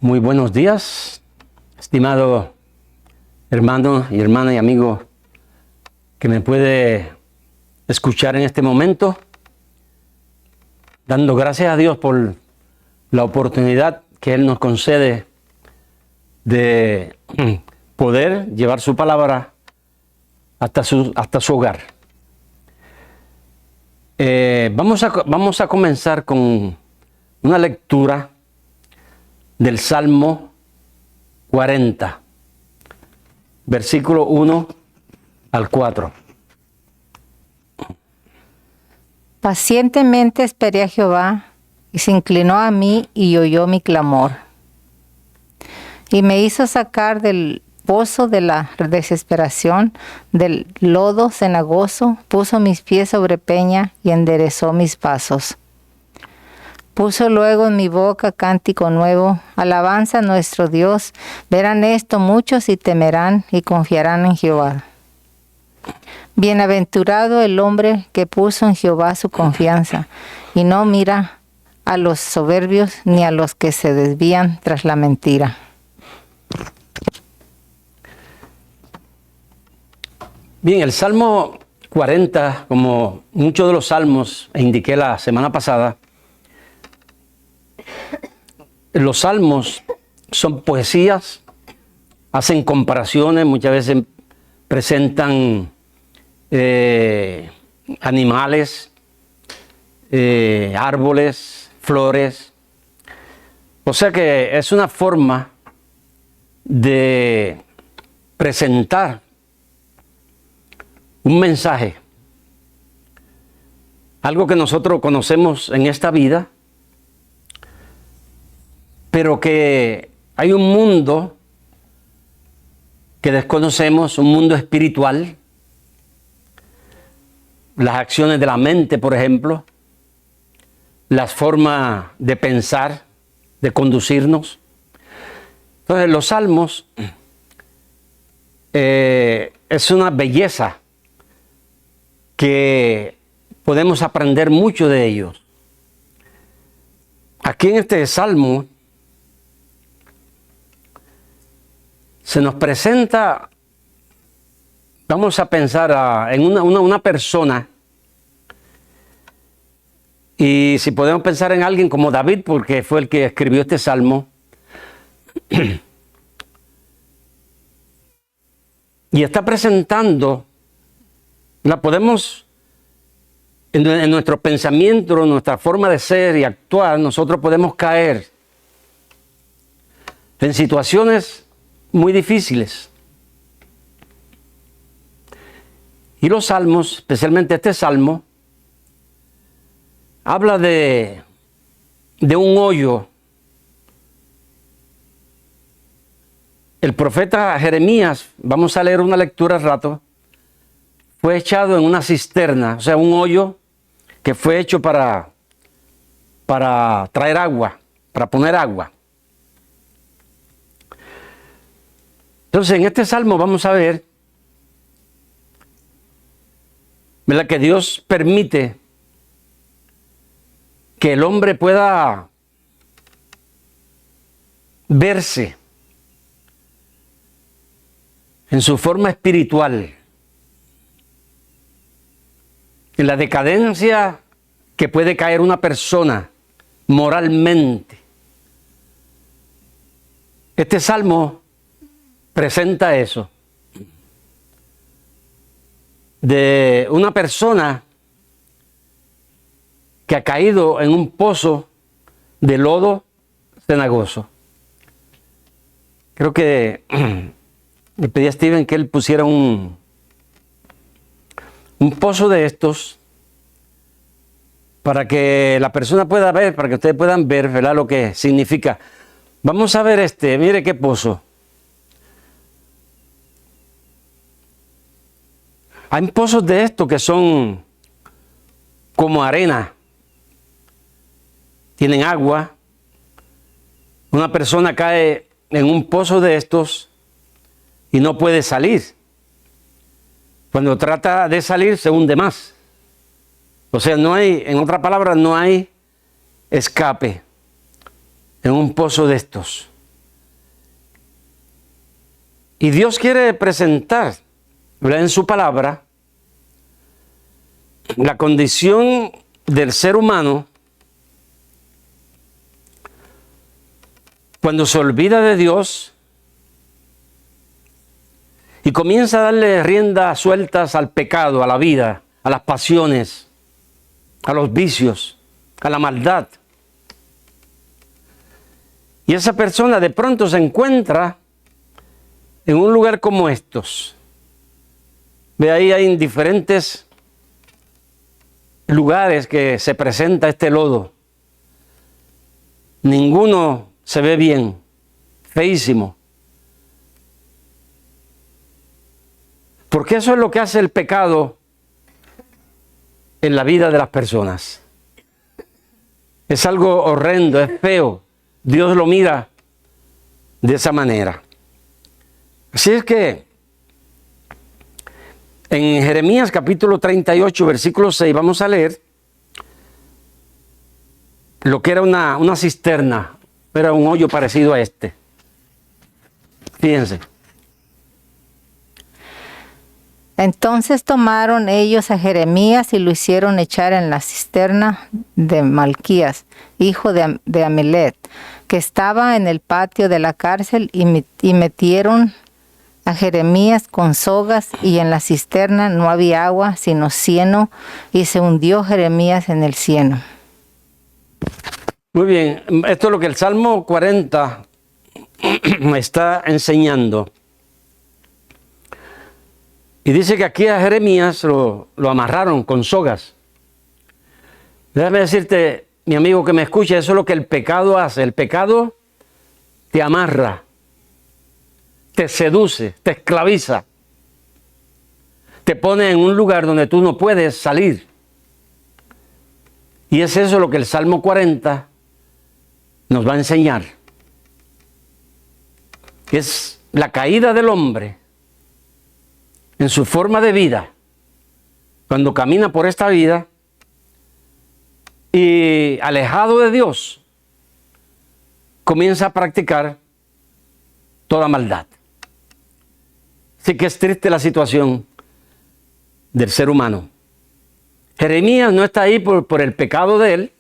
Muy buenos días, estimado hermano y hermana y amigo que me puede escuchar en este momento, dando gracias a Dios por la oportunidad que Él nos concede de poder llevar su palabra hasta su hogar. Vamos a comenzar con una lectura del Salmo 40, versículo 1 al 4. Pacientemente esperé a Jehová, y se inclinó a mí y oyó mi clamor. Y me hizo sacar del pozo de la desesperación, del lodo cenagoso, puso mis pies sobre peña y enderezó mis pasos. Puso luego en mi boca cántico nuevo, alabanza a nuestro Dios. Verán esto muchos y temerán y confiarán en Jehová. Bienaventurado el hombre que puso en Jehová su confianza y no mira a los soberbios ni a los que se desvían tras la mentira. Bien, el Salmo 40, como muchos de los salmos indiqué la semana pasada, los salmos son poesías, hacen comparaciones, muchas veces presentan animales, árboles, flores. O sea que es una forma de presentar un mensaje, algo que nosotros conocemos en esta vida, pero que hay un mundo que desconocemos, un mundo espiritual, las acciones de la mente, por ejemplo, las formas de pensar, de conducirnos. Entonces, los salmos es una belleza que podemos aprender mucho de ellos. Aquí en este salmo se nos presenta, vamos a pensar en una persona, y si podemos pensar en alguien como David, porque fue el que escribió este salmo, y está presentando, la podemos, en nuestro pensamiento, en nuestra forma de ser y actuar, nosotros podemos caer en situaciones muy difíciles. Y los salmos, especialmente este salmo, habla de un hoyo. El profeta Jeremías, vamos a leer una lectura al rato, fue echado en una cisterna, o sea, un hoyo que fue hecho para traer agua, para poner agua. Entonces, en este salmo vamos a ver, ¿verdad?, que Dios permite que el hombre pueda verse en su forma espiritual, en la decadencia que puede caer una persona moralmente. Este salmo presenta eso, de una persona que ha caído en un pozo de lodo cenagoso. Creo que le pedí a Steven que él pusiera un pozo de estos para que la persona pueda ver, para que ustedes puedan ver, ¿verdad?, lo que significa. Vamos a ver mire qué pozo. Hay pozos de estos que son como arena. Tienen agua. Una persona cae en un pozo de estos y no puede salir. Cuando trata de salir se hunde más. O sea, no hay, en otras palabras, no hay escape en un pozo de estos. Y Dios quiere presentar, ¿verdad?, en su palabra la condición del ser humano cuando se olvida de Dios y comienza a darle riendas sueltas al pecado, a la vida, a las pasiones, a los vicios, a la maldad. Y esa persona de pronto se encuentra en un lugar como estos. Ve ahí, hay diferentes lugares que se presenta este lodo. Ninguno se ve bien, feísimo. Porque eso es lo que hace el pecado en la vida de las personas. Es algo horrendo, es feo. Dios lo mira de esa manera. Así es que en Jeremías capítulo 38, versículo 6, vamos a leer lo que era una cisterna, era un hoyo parecido a este. Fíjense. Entonces tomaron ellos a Jeremías y lo hicieron echar en la cisterna de Malquías, hijo de Amilet, que estaba en el patio de la cárcel, y metieron a Jeremías con sogas, y en la cisterna no había agua sino cieno, y se hundió Jeremías en el cieno. Muy bien, esto es lo que el Salmo 40 me está enseñando. Y dice que aquí a Jeremías lo amarraron con sogas. Déjame decirte, mi amigo que me escucha, eso es lo que el pecado hace. El pecado te amarra, te seduce, te esclaviza, te pone en un lugar donde tú no puedes salir. Y es eso lo que el Salmo 40 nos va a enseñar. Es la caída del hombre en su forma de vida, cuando camina por esta vida y alejado de Dios, comienza a practicar toda maldad. Así que es triste la situación del ser humano. Jeremías no está ahí por el pecado de él.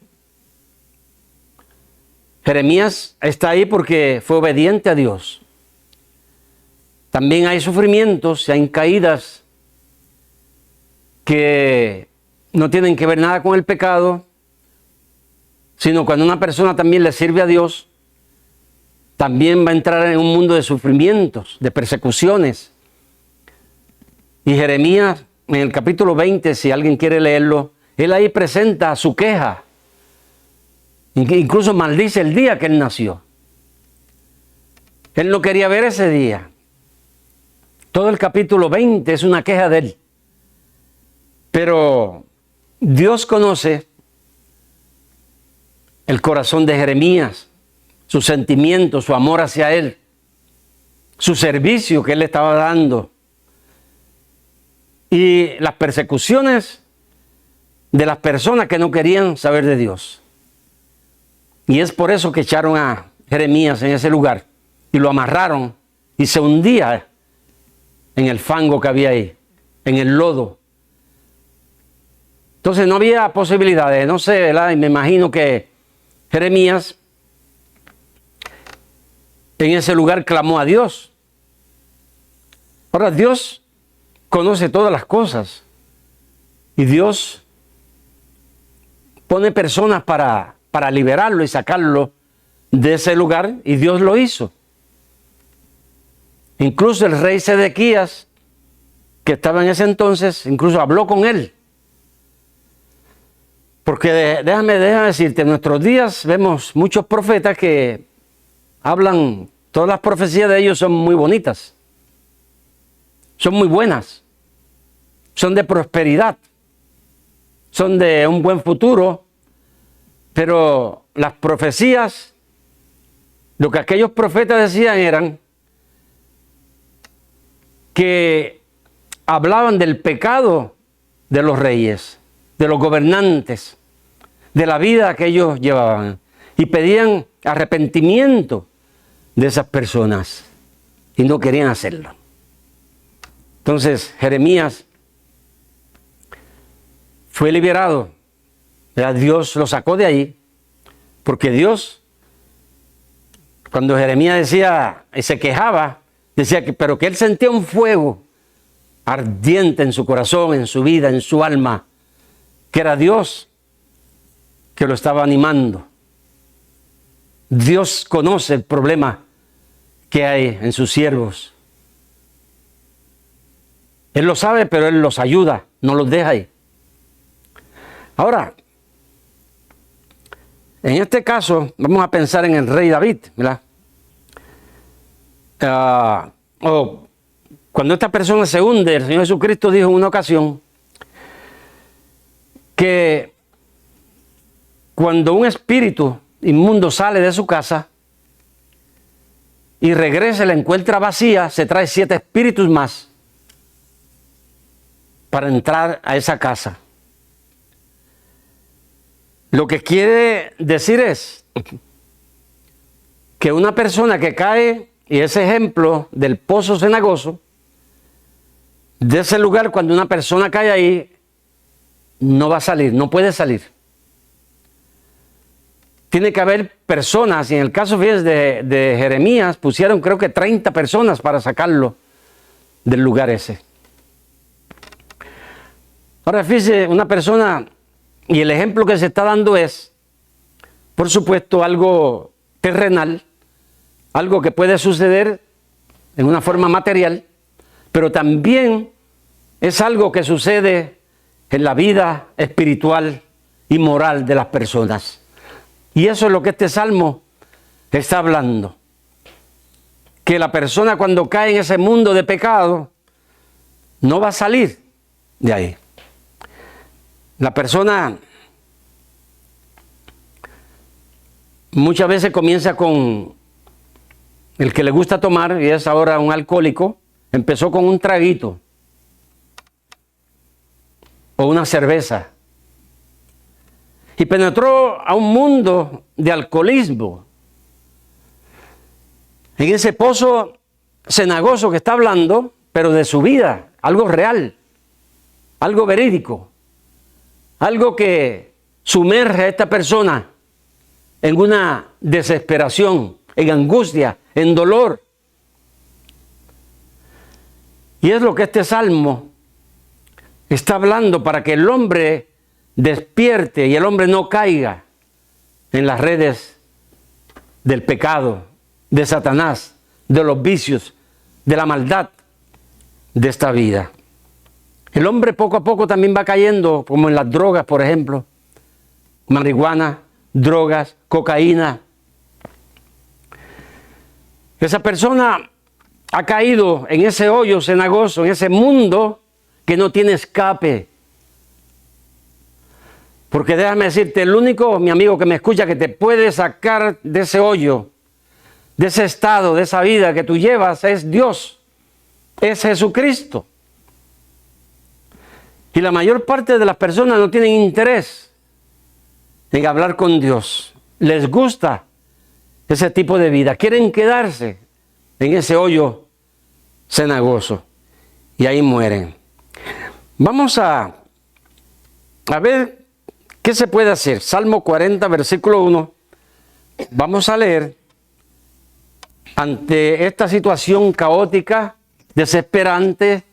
Jeremías está ahí porque fue obediente a Dios. También hay sufrimientos, hay caídas que no tienen que ver nada con el pecado, sino cuando una persona también le sirve a Dios, también va a entrar en un mundo de sufrimientos, de persecuciones. Y Jeremías, en el capítulo 20, si alguien quiere leerlo, él ahí presenta su queja. Incluso maldice el día que él nació. Él no quería ver ese día. Todo el capítulo 20 es una queja de él. Pero Dios conoce el corazón de Jeremías, sus sentimientos, su amor hacia él, su servicio que él le estaba dando y las persecuciones de las personas que no querían saber de Dios. Y es por eso que echaron a Jeremías en ese lugar y lo amarraron y se hundía en el fango que había ahí, en el lodo. Entonces no había posibilidades, no sé, ¿verdad? Y me imagino que Jeremías en ese lugar clamó a Dios. Ahora Dios conoce todas las cosas y Dios pone personas para liberarlo y sacarlo de ese lugar, y Dios lo hizo. Incluso el rey Sedequías, que estaba en ese entonces, incluso habló con él. Porque déjame decirte, en nuestros días vemos muchos profetas que hablan, todas las profecías de ellos son muy bonitas, son muy buenas, son de prosperidad, son de un buen futuro, pero las profecías, lo que aquellos profetas decían eran que hablaban del pecado de los reyes, de los gobernantes, de la vida que ellos llevaban, y pedían arrepentimiento de esas personas y no querían hacerlo. Entonces Jeremías fue liberado. Dios lo sacó de ahí, porque Dios, cuando Jeremías decía y se quejaba, decía pero que él sentía un fuego ardiente en su corazón, en su vida, en su alma, que era Dios que lo estaba animando. Dios conoce el problema que hay en sus siervos. Él lo sabe, pero Él los ayuda, no los deja ahí. Ahora, en este caso, vamos a pensar en el rey David, ¿verdad? Cuando esta persona se hunde, el Señor Jesucristo dijo en una ocasión que cuando un espíritu inmundo sale de su casa y regresa y la encuentra vacía, se trae 7 espíritus más para entrar a esa casa. Lo que quiere decir es que una persona que cae, y ese ejemplo del pozo cenagoso, de ese lugar, cuando una persona cae ahí, no va a salir, no puede salir. Tiene que haber personas, y en el caso, fíjense, de Jeremías, pusieron creo que 30 personas para sacarlo del lugar ese. Ahora fíjese, una persona, y el ejemplo que se está dando es, por supuesto, algo terrenal, algo que puede suceder en una forma material, pero también es algo que sucede en la vida espiritual y moral de las personas. Y eso es lo que este salmo está hablando. Que la persona cuando cae en ese mundo de pecado no va a salir de ahí. La persona muchas veces comienza con el que le gusta tomar, y es ahora un alcohólico, empezó con un traguito o una cerveza y penetró a un mundo de alcoholismo. En ese pozo cenagoso que está hablando, pero de su vida, algo real, algo verídico, algo que sumerge a esta persona en una desesperación, en angustia, en dolor. Y es lo que este salmo está hablando, para que el hombre despierte y el hombre no caiga en las redes del pecado, de Satanás, de los vicios, de la maldad de esta vida. El hombre poco a poco también va cayendo, como en las drogas, por ejemplo, marihuana, drogas, cocaína. Esa persona ha caído en ese hoyo cenagoso, en ese mundo que no tiene escape. Porque déjame decirte, el único, mi amigo que me escucha, que te puede sacar de ese hoyo, de ese estado, de esa vida que tú llevas, es Dios, es Jesucristo. Y la mayor parte de las personas no tienen interés en hablar con Dios. Les gusta ese tipo de vida. Quieren quedarse en ese hoyo cenagoso y ahí mueren. Vamos a ver qué se puede hacer. Salmo 40, versículo 1. Vamos a leer ante esta situación caótica, desesperante,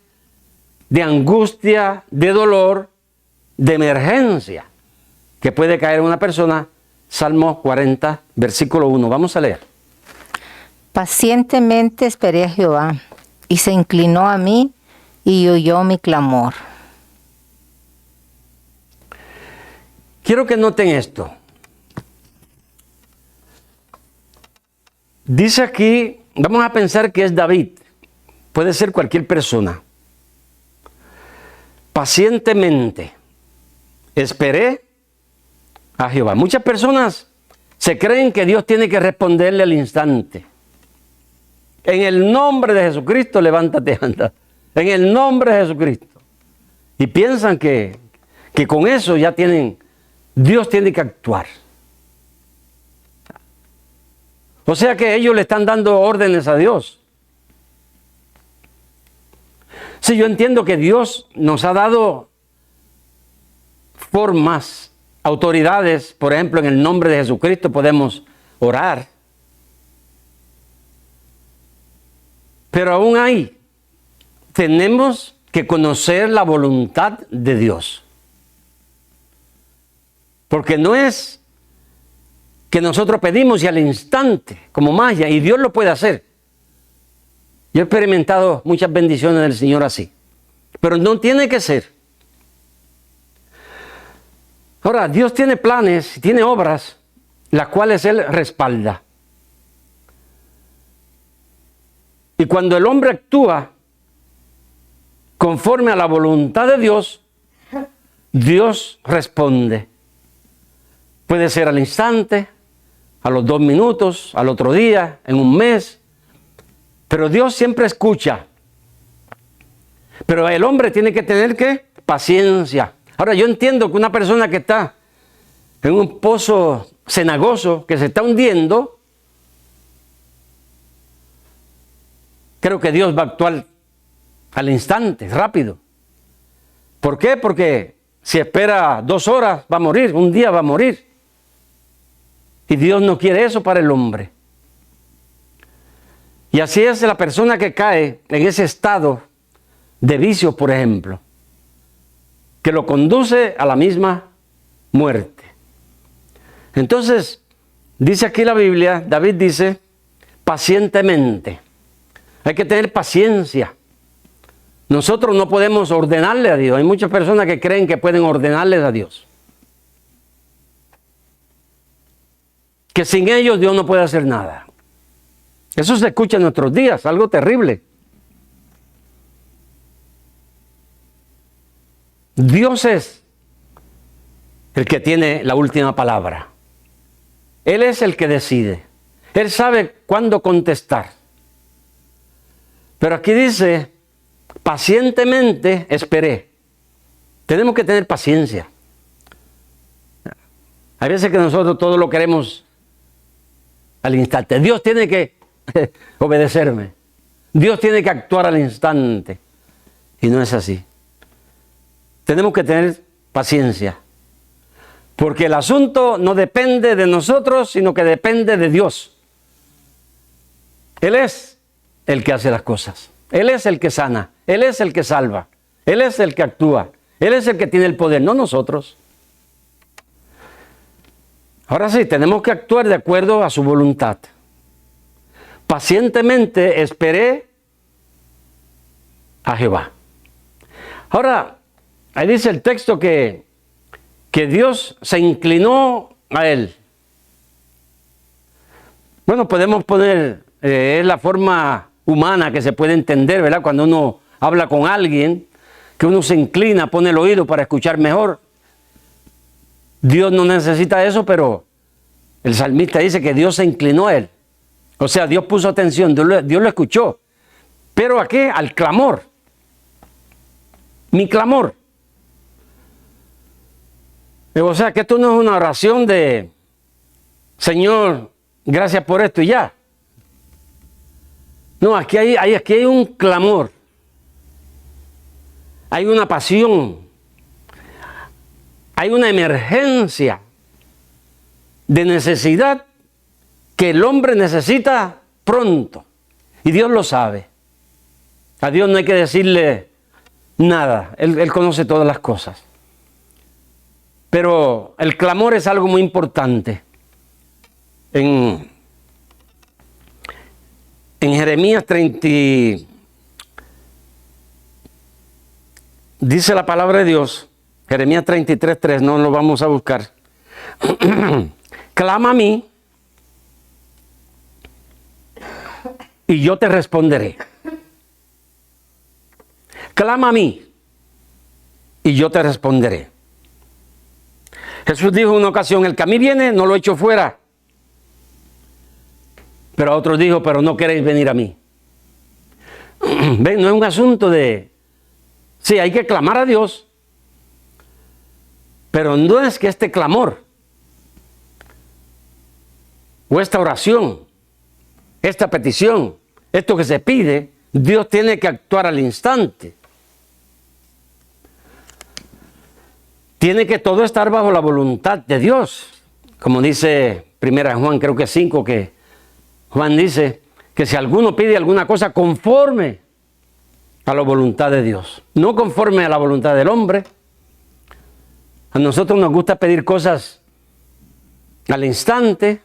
de angustia, de dolor, de emergencia que puede caer en una persona. Salmo 40, versículo 1. Vamos a leer. Pacientemente esperé a Jehová, y se inclinó a mí y oyó mi clamor. Quiero que noten esto. Dice aquí, vamos a pensar que es David, puede ser cualquier persona. Pacientemente esperé a Jehová. Muchas personas se creen que Dios tiene que responderle al instante. En el nombre de Jesucristo, levántate, anda. En el nombre de Jesucristo. Y piensan que con eso ya Dios tiene que actuar. O sea que ellos le están dando órdenes a Dios. Sí, yo entiendo que Dios nos ha dado formas, autoridades, por ejemplo, en el nombre de Jesucristo podemos orar. Pero aún ahí, tenemos que conocer la voluntad de Dios. Porque no es que nosotros pedimos y al instante, como magia, y Dios lo puede hacer. Yo he experimentado muchas bendiciones del Señor así. Pero no tiene que ser. Ahora, Dios tiene planes, tiene obras, las cuales Él respalda. Y cuando el hombre actúa conforme a la voluntad de Dios, Dios responde. Puede ser al instante, a los 2 minutos, al otro día, en un mes. Pero Dios siempre escucha. Pero el hombre tiene que tener ¿qué? Paciencia. Ahora yo entiendo que una persona que está en un pozo cenagoso, que se está hundiendo, creo que Dios va a actuar al instante, rápido. ¿Por qué? Porque si espera 2 horas va a morir, un día va a morir. Y Dios no quiere eso para el hombre. Y así es la persona que cae en ese estado de vicio, por ejemplo, que lo conduce a la misma muerte. Entonces, dice aquí la Biblia, David dice, pacientemente. Hay que tener paciencia. Nosotros no podemos ordenarle a Dios. Hay muchas personas que creen que pueden ordenarles a Dios. Que sin ellos Dios no puede hacer nada. Eso se escucha en nuestros días, algo terrible. Dios es el que tiene la última palabra. Él es el que decide. Él sabe cuándo contestar. Pero aquí dice, pacientemente esperé. Tenemos que tener paciencia. Hay veces que nosotros todo lo queremos al instante. Dios tiene que obedecerme. Dios tiene que actuar al instante. Y no es así. Tenemos que tener paciencia. Porque el asunto no depende de nosotros, sino que depende de Dios. Él es el que hace las cosas. Él es el que sana. Él es el que salva. Él es el que actúa. Él es el que tiene el poder, no nosotros. Ahora sí, tenemos que actuar de acuerdo a su voluntad. Pacientemente esperé a Jehová. Ahora, ahí dice el texto que Dios se inclinó a él. Bueno, podemos poner, es la forma humana que se puede entender, ¿verdad? Cuando uno habla con alguien, que uno se inclina, pone el oído para escuchar mejor. Dios no necesita eso, pero el salmista dice que Dios se inclinó a él. O sea, Dios puso atención, Dios lo escuchó. Pero ¿a qué? Al clamor. Mi clamor. O sea, que esto no es una oración de Señor, gracias por esto y ya. No, aquí hay un clamor. Hay una pasión. Hay una emergencia de necesidad que el hombre necesita pronto. Y Dios lo sabe. A Dios no hay que decirle nada. Él conoce todas las cosas. Pero el clamor es algo muy importante. En Jeremías 30, dice la palabra de Dios, Jeremías 33:3, no lo vamos a buscar. Clama a mí y yo te responderé. Clama a mí y yo te responderé. Jesús dijo en una ocasión, el que a mí viene no lo echo fuera. Pero a otros dijo, pero no queréis venir a mí. Ven, no es un asunto de... Sí, hay que clamar a Dios. Pero no es que este clamor o esta oración, esta petición, esto que se pide, Dios tiene que actuar al instante. tiene que todo estar bajo la voluntad de Dios. Como dice 1 Juan, creo que 5, que Juan dice que si alguno pide alguna cosa conforme a la voluntad de Dios, no conforme a la voluntad del hombre. A nosotros nos gusta pedir cosas al instante,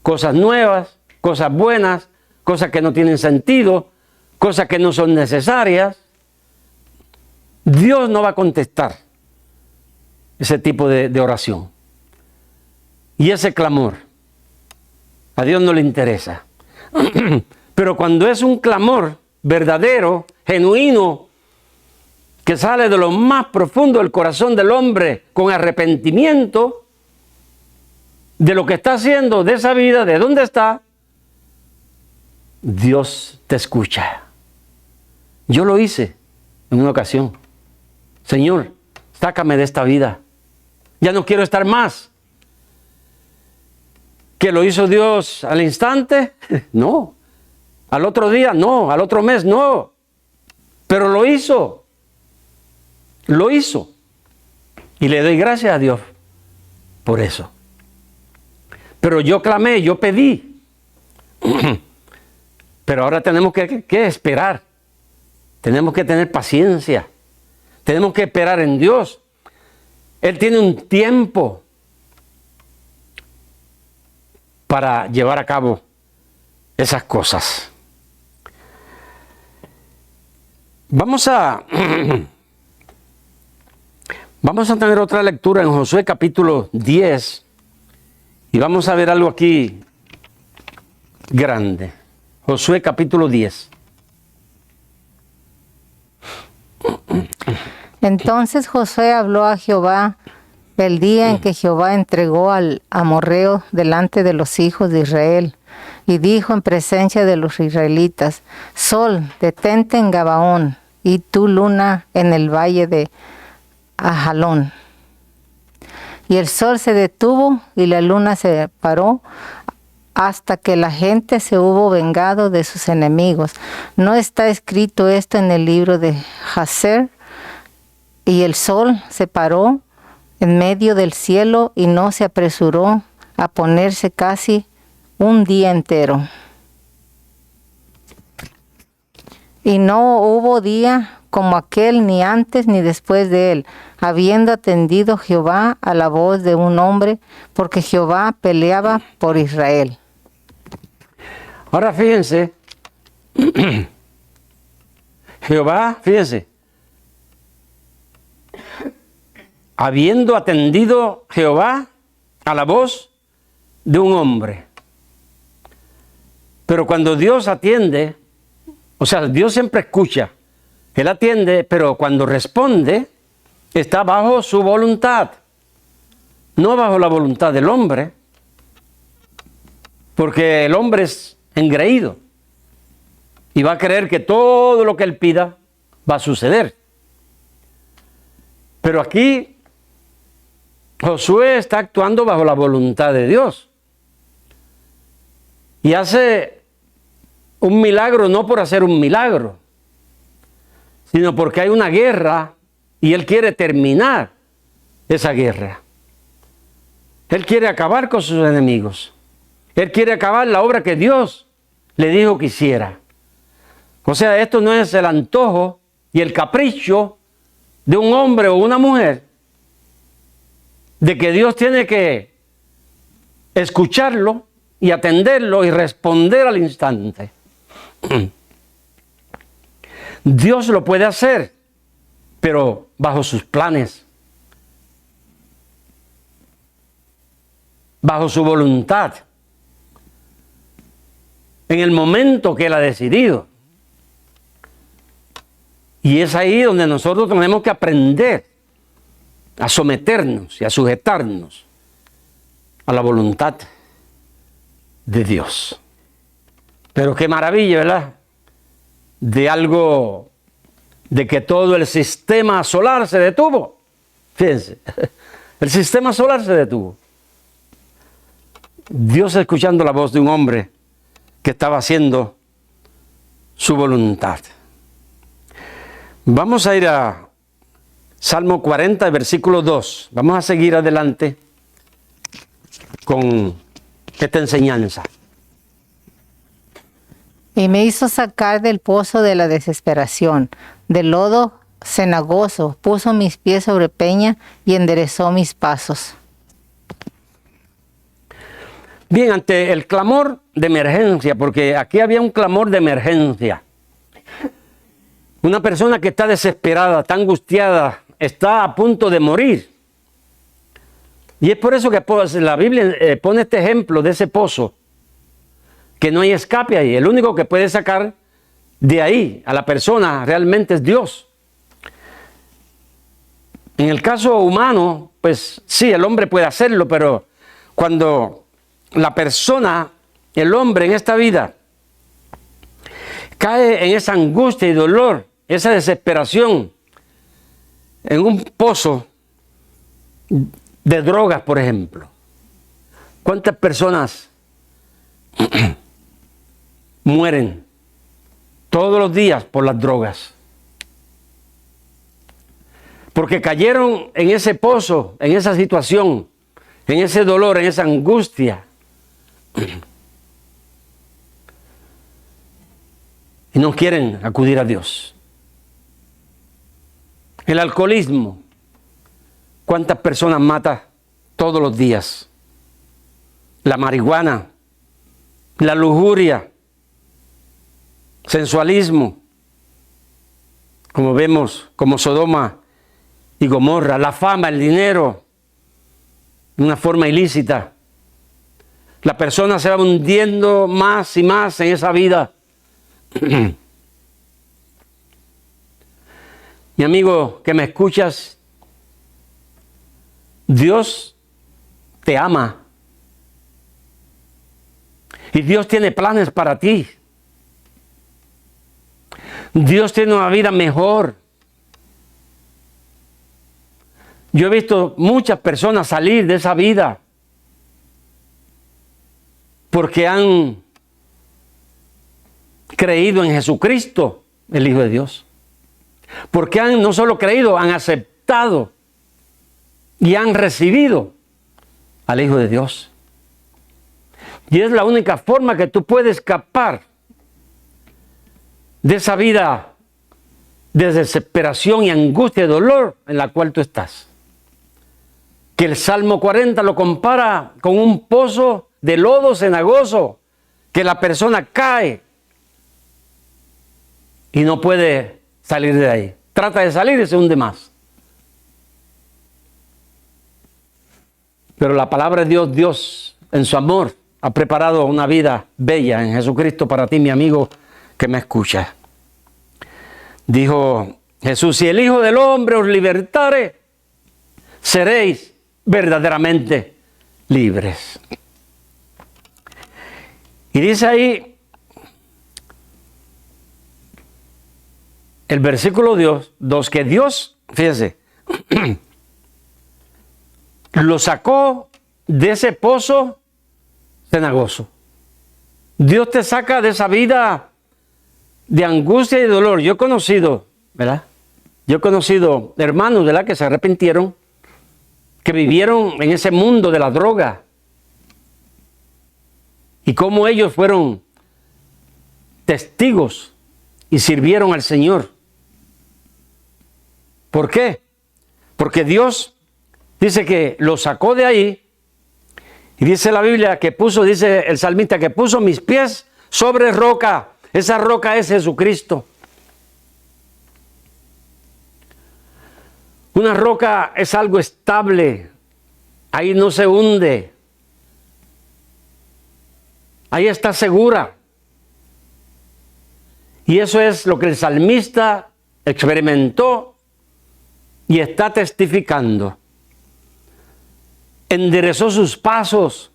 cosas nuevas, cosas buenas, cosas que no tienen sentido, cosas que no son necesarias. Dios no va a contestar ese tipo de oración. Y ese clamor, a Dios no le interesa. Pero cuando es un clamor verdadero, genuino, que sale de lo más profundo del corazón del hombre, con arrepentimiento de lo que está haciendo, de esa vida, de dónde está, Dios te escucha. Yo lo hice en una ocasión. Señor, sácame de esta vida. Ya no quiero estar más. ¿Que lo hizo Dios al instante? No. Al otro día, no. Al otro mes, no. Pero lo hizo. Lo hizo. Y le doy gracias a Dios por eso. Pero yo clamé, yo pedí. Pero ahora tenemos que esperar. Tenemos que tener paciencia. Tenemos que esperar en Dios. Él tiene un tiempo para llevar a cabo esas cosas. Vamos a tener otra lectura en Josué capítulo 10 y vamos a ver algo aquí grande. Josué capítulo 10. Entonces Josué habló a Jehová el día en que Jehová entregó al amorreo delante de los hijos de Israel, y dijo en presencia de los israelitas: Sol, detente en Gabaón, y tú, luna, en el valle de Ajalón. Y el sol se detuvo y la luna se paró hasta que la gente se hubo vengado de sus enemigos. ¿No está escrito esto en el libro de Jaser? Y el sol se paró en medio del cielo y no se apresuró a ponerse casi un día entero. Y no hubo día como aquel, ni antes ni después de él, habiendo atendido Jehová a la voz de un hombre, porque Jehová peleaba por Israel. Ahora fíjense, Jehová, fíjense, habiendo atendido Jehová a la voz de un hombre. Pero cuando Dios atiende, o sea, Dios siempre escucha, Él atiende, pero cuando responde, está bajo su voluntad, no bajo la voluntad del hombre, porque el hombre es engreído y va a creer que todo lo que él pida va a suceder. Pero aquí Josué está actuando bajo la voluntad de Dios y hace un milagro no por hacer un milagro, sino porque hay una guerra y él quiere terminar esa guerra. Él quiere acabar con sus enemigos. Él quiere acabar la obra que Dios le dijo que hiciera. O sea, esto no es el antojo y el capricho de un hombre o una mujer, de que Dios tiene que escucharlo y atenderlo y responder al instante. Dios lo puede hacer, pero bajo sus planes, bajo su voluntad, en el momento que Él ha decidido. Y es ahí donde nosotros tenemos que aprender a someternos y a sujetarnos a la voluntad de Dios. Pero qué maravilla, ¿verdad? De algo, de que todo el sistema solar se detuvo. Fíjense, el sistema solar se detuvo. Dios escuchando la voz de un hombre que estaba haciendo su voluntad. Vamos a ir a Salmo 40, versículo 2. Vamos a seguir adelante con esta enseñanza. Y me hizo sacar del pozo de la desesperación, del lodo cenagoso, puso mis pies sobre peña y enderezó mis pasos. Bien, ante el clamor de emergencia, porque aquí había un clamor de emergencia. Una persona que está desesperada, está angustiada, está a punto de morir. Y es por eso que la Biblia pone este ejemplo de ese pozo, que no hay escape ahí. El único que puede sacar de ahí a la persona realmente es Dios. En el caso humano, pues sí, el hombre puede hacerlo, pero cuando la persona, el hombre en esta vida, cae en esa angustia y dolor, esa desesperación, en un pozo de drogas, por ejemplo. ¿Cuántas personas mueren todos los días por las drogas? Porque cayeron en ese pozo, en esa situación, en ese dolor, en esa angustia. Y no quieren acudir a Dios. El alcoholismo. ¿Cuántas personas mata todos los días? La marihuana, la lujuria, sensualismo, como vemos, como Sodoma y Gomorra, la fama, el dinero, de una forma ilícita. La persona se va hundiendo más y más en esa vida. Mi amigo que me escuchas, Dios te ama. Y Dios tiene planes para ti. Dios tiene una vida mejor. Yo he visto muchas personas salir de esa vida porque han creído en Jesucristo, el Hijo de Dios. Porque han no solo creído, han aceptado y han recibido al Hijo de Dios. Y es la única forma que tú puedes escapar de esa vida de desesperación y angustia y dolor en la cual tú estás. Que el Salmo 40 lo compara con un pozo de lodo cenagoso, que la persona cae y no puede salir de ahí. Trata de salir y se hunde más. Pero la palabra de Dios, Dios en su amor ha preparado una vida bella en Jesucristo para ti, mi amigo que me escucha. Dijo Jesús: si el Hijo del Hombre os libertare, seréis verdaderamente libres. Y dice ahí el versículo 2, que Dios, fíjense, lo sacó de ese pozo cenagoso. Dios te saca de esa vida de angustia y dolor. Yo he conocido, ¿verdad? Yo he conocido hermanos, ¿verdad?, que se arrepintieron, que vivieron en ese mundo de la droga. Y cómo ellos fueron testigos y sirvieron al Señor. ¿Por qué? Porque Dios dice que lo sacó de ahí. Y dice la Biblia que puso, dice el salmista, que puso mis pies sobre roca. Esa roca es Jesucristo. Una roca es algo estable. Ahí no se hunde. Ahí está segura. Y eso es lo que el salmista experimentó y está testificando. Enderezó sus pasos.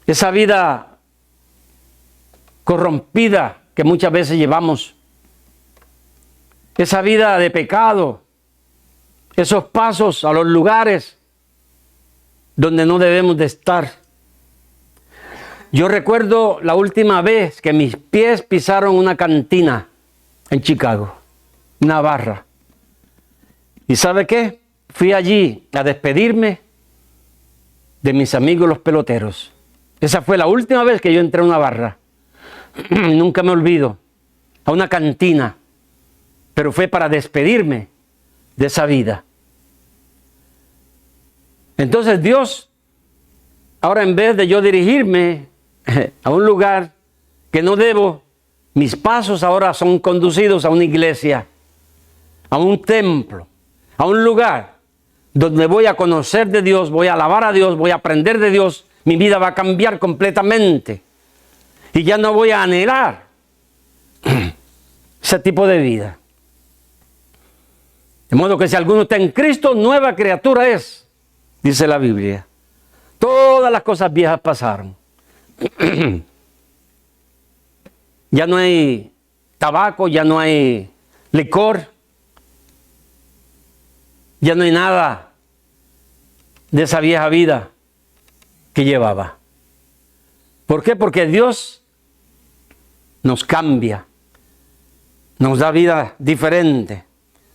Esa vida corrompida que muchas veces llevamos. Esa vida de pecado. Esos pasos a los lugares donde no debemos de estar. Yo recuerdo la última vez que mis pies pisaron una cantina en Chicago, una barra. ¿Y sabe qué? Fui allí a despedirme de mis amigos los peloteros. Esa fue la última vez que yo entré a una barra. Nunca me olvido. A una cantina. Pero fue para despedirme de esa vida. Entonces Dios, ahora en vez de yo dirigirme a un lugar que no debo, mis pasos ahora son conducidos a una iglesia, a un templo, a un lugar donde voy a conocer de Dios, voy a alabar a Dios, voy a aprender de Dios, mi vida va a cambiar completamente. Y ya no voy a anhelar ese tipo de vida. De modo que si alguno está en Cristo, nueva criatura es, dice la Biblia. Todas las cosas viejas pasaron. Ya no hay tabaco, ya no hay licor, ya no hay nada de esa vieja vida que llevaba. ¿Por qué? Porque Dios nos cambia, nos da vida diferente,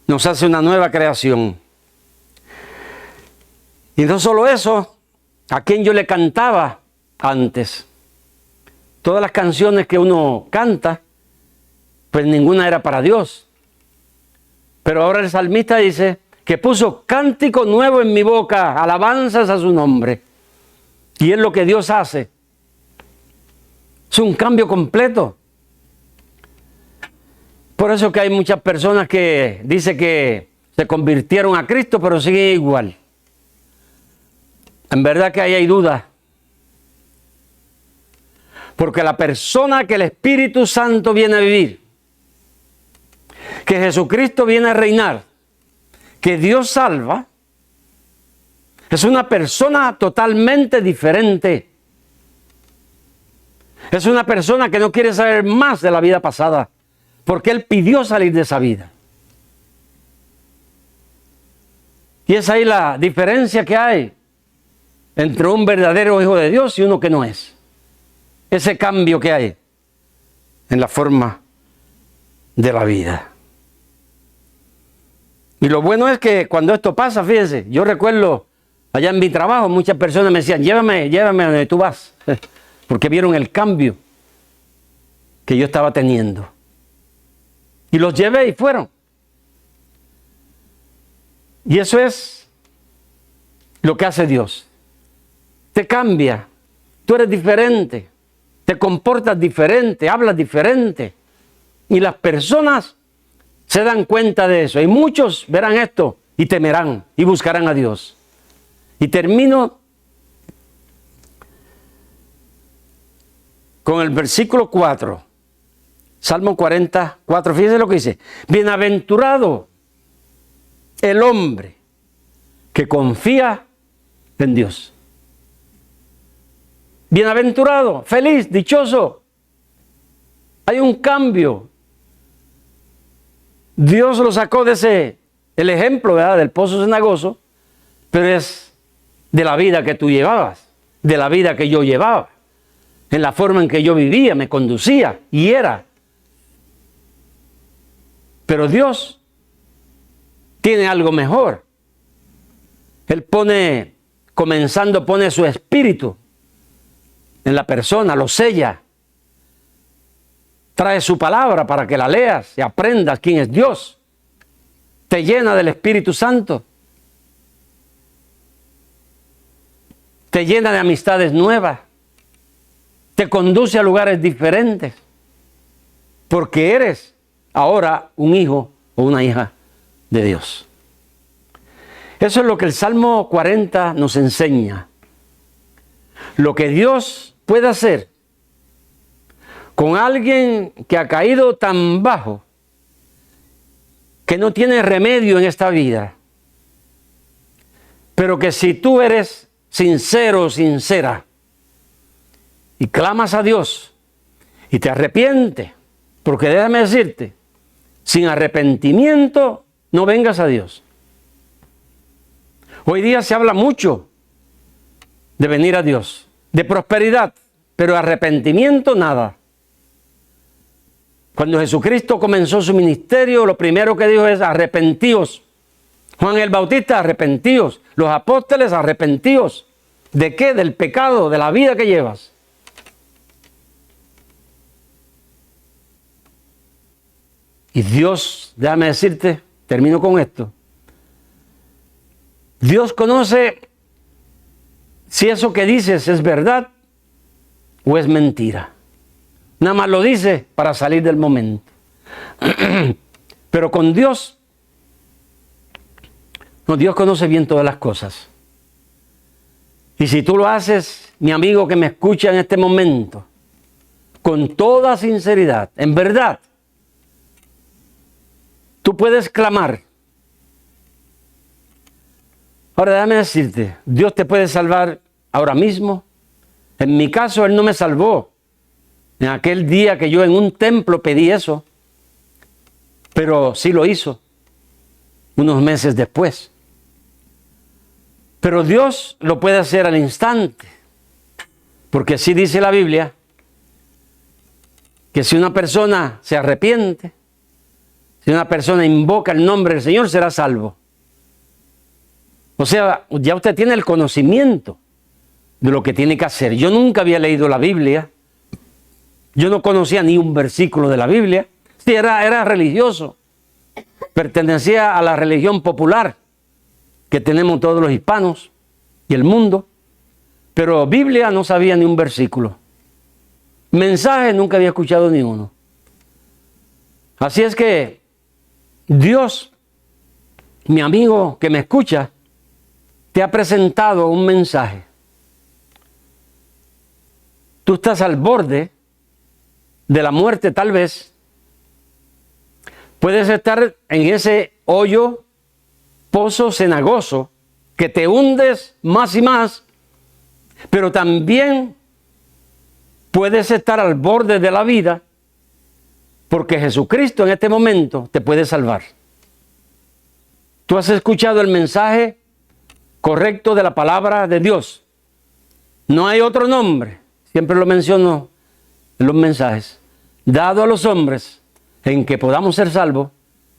nos hace una nueva creación. Y no solo eso, a quien yo le cantaba antes. Todas las canciones que uno canta, pues ninguna era para Dios. Pero ahora el salmista dice que puso cántico nuevo en mi boca, alabanzas a su nombre. Y es lo que Dios hace. Es un cambio completo. Por eso que hay muchas personas que dicen que se convirtieron a Cristo, pero siguen igual. En verdad que ahí hay duda. Porque la persona que el Espíritu Santo viene a vivir, que Jesucristo viene a reinar, que Dios salva, es una persona totalmente diferente. Es una persona que no quiere saber más de la vida pasada, porque Él pidió salir de esa vida. Y es ahí la diferencia que hay entre un verdadero hijo de Dios y uno que no es. Ese cambio que hay en la forma de la vida. Y lo bueno es que cuando esto pasa, fíjense, yo recuerdo allá en mi trabajo, muchas personas me decían, llévame a donde tú vas, porque vieron el cambio que yo estaba teniendo. Y los llevé y fueron. Y eso es lo que hace Dios. Te cambia, tú eres diferente, te comportas diferente, hablas diferente. Y las personas se dan cuenta de eso. Y muchos verán esto y temerán y buscarán a Dios. Y termino con el versículo 4. Salmo 44. Fíjense lo que dice. Bienaventurado el hombre que confía en Dios. Bienaventurado, feliz, dichoso. Hay un cambio. Dios lo sacó de el ejemplo, ¿verdad?, del pozo cenagoso, pero es de la vida que tú llevabas, de la vida que yo llevaba, en la forma en que yo vivía, me conducía y era. Pero Dios tiene algo mejor. Él pone su espíritu en la persona, lo sella. Trae su palabra para que la leas y aprendas quién es Dios. Te llena del Espíritu Santo. Te llena de amistades nuevas. Te conduce a lugares diferentes. Porque eres ahora un hijo o una hija de Dios. Eso es lo que el Salmo 40 nos enseña. Lo que Dios puede hacer con alguien que ha caído tan bajo que no tiene remedio en esta vida, pero que si tú eres sincero o sincera y clamas a Dios y te arrepientes, porque déjame decirte, sin arrepentimiento no vengas a Dios. Hoy día se habla mucho de venir a Dios, de prosperidad, pero arrepentimiento nada. Cuando Jesucristo comenzó su ministerio, lo primero que dijo es arrepentíos, Juan el Bautista, arrepentíos. Los apóstoles, arrepentíos. ¿De qué? Del pecado, de la vida que llevas. Y Dios, déjame decirte, termino con esto. Dios conoce si eso que dices es verdad o es mentira. Nada más lo dice para salir del momento. Pero con Dios, no, Dios conoce bien todas las cosas. Y si tú lo haces, mi amigo que me escucha en este momento, con toda sinceridad, en verdad, tú puedes clamar. Ahora déjame decirte, Dios te puede salvar ahora mismo. En mi caso, Él no me salvó en aquel día que yo en un templo pedí eso, pero sí lo hizo unos meses después. Pero Dios lo puede hacer al instante, porque así dice la Biblia, que si una persona se arrepiente, si una persona invoca el nombre del Señor, será salvo. O sea, ya usted tiene el conocimiento de lo que tiene que hacer. Yo nunca había leído la Biblia. Yo no conocía ni un versículo de la Biblia. Sí, era religioso. Pertenecía a la religión popular que tenemos todos los hispanos y el mundo. Pero Biblia no sabía ni un versículo. Mensaje nunca había escuchado ni uno. Así es que Dios, mi amigo que me escucha, te ha presentado un mensaje. Tú estás al borde de la muerte tal vez. Puedes estar en ese hoyo, pozo cenagoso, que te hundes más y más, pero también puedes estar al borde de la vida, porque Jesucristo en este momento te puede salvar. Tú has escuchado el mensaje correcto de la palabra de Dios. No hay otro nombre, siempre lo menciono en los mensajes, dado a los hombres en que podamos ser salvos,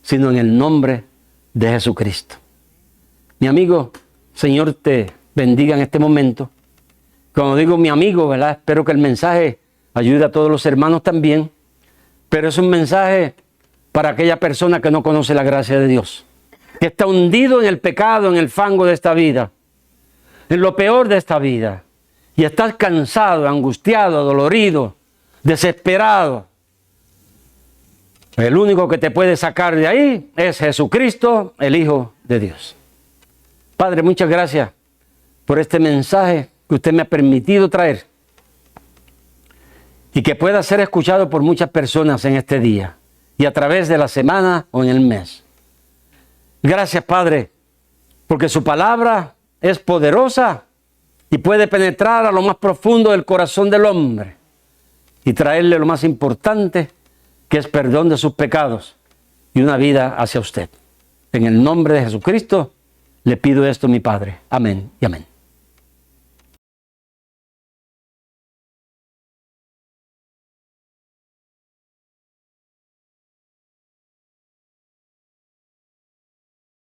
sino en el nombre de Jesucristo. Mi amigo, Señor te bendiga en este momento. Como digo mi amigo, ¿verdad? Espero que el mensaje ayude a todos los hermanos también, pero es un mensaje para aquella persona que no conoce la gracia de Dios, que está hundido en el pecado, en el fango de esta vida, en lo peor de esta vida, y estás cansado, angustiado, dolorido, desesperado. El único que te puede sacar de ahí es Jesucristo, el Hijo de Dios. Padre, muchas gracias por este mensaje que usted me ha permitido traer y que pueda ser escuchado por muchas personas en este día y a través de la semana o en el mes. Gracias, Padre, porque su palabra es poderosa y puede penetrar a lo más profundo del corazón del hombre y traerle lo más importante, que es perdón de sus pecados y una vida hacia usted. En el nombre de Jesucristo le pido esto, mi Padre. Amén y amén.